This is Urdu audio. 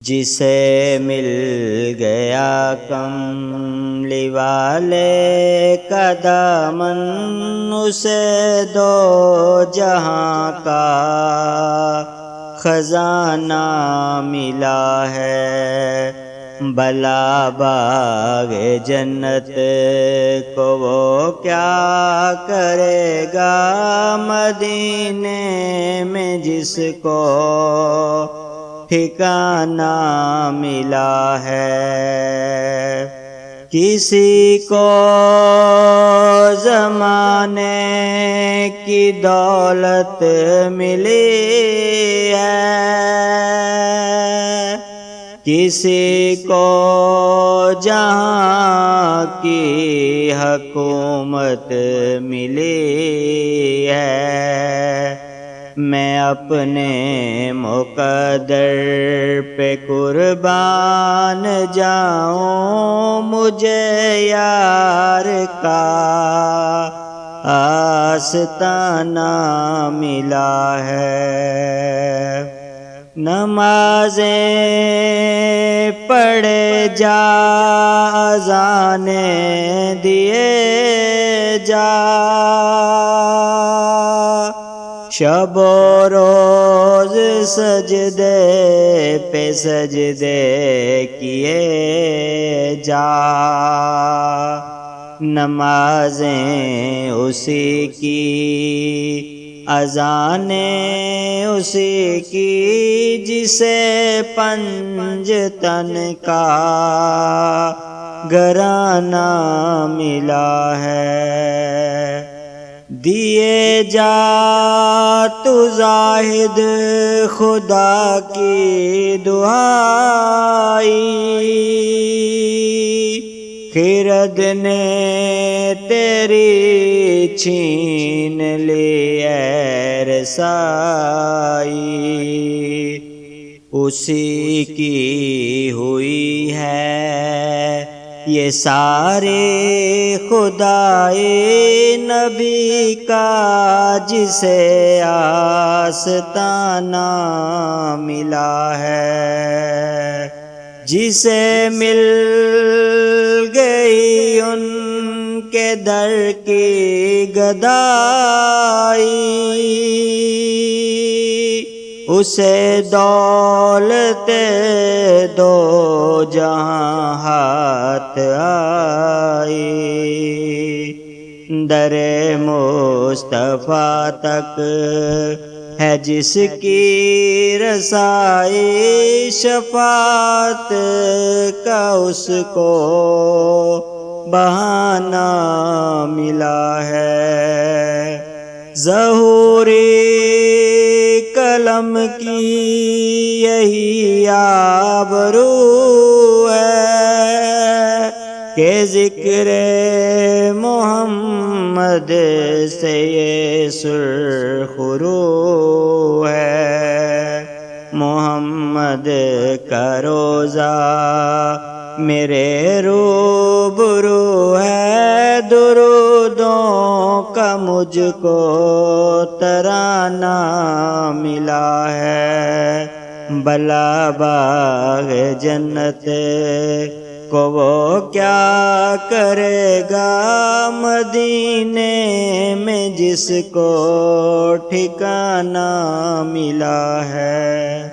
جسے مل گیا کملی والے کا دامن، اسے دو جہاں کا خزانہ ملا ہے۔ بلا باغ جنت کو وہ کیا کرے گا، مدینے میں جس کو ٹھکانہ ملا ہے۔ کسی کو زمانے کی دولت ملی ہے، کسی کو جہاں کی حکومت ملی ہے۔ میں اپنے مقدر پہ قربان جاؤں، مجھے یار کا آستانہ ملا ہے۔ نمازیں پڑھے جا، اذانیں دیے جا، شب و روز سجدے پہ سجدے کیے جا۔ نمازیں اسی کی، اذانیں اسی کی، جسے پنج تن کا گھرانہ ملا ہے۔ دیے جا تو زاہد خدا کی دعائی، خرد نے تیری چھین لی اے رسائی۔ اسی کی ہوئی ہے یہ سارے خدائی، نبی کا جسے آستانہ ملا ہے۔ جسے مل گئی ان کے در کی گدائی، اسے دولت دو جہاں ہاتھ آئی۔ در مصطفیٰ تک ہے جس کی رسائی، شفاعت کا اس کو بہانہ ملا ہے۔ ظہوری قلم کی یہی آبرو ہے کہ ذکر محمد سے یہ سرخ رو ہے۔ محمد کا روضہ میرے روبرو ہے، درودوں کا مجھ کو ترانہ ملا ہے۔ بلا باغ جنت کو وہ کیا کرے گا، مدینے میں جس کو ٹھکانہ ملا ہے۔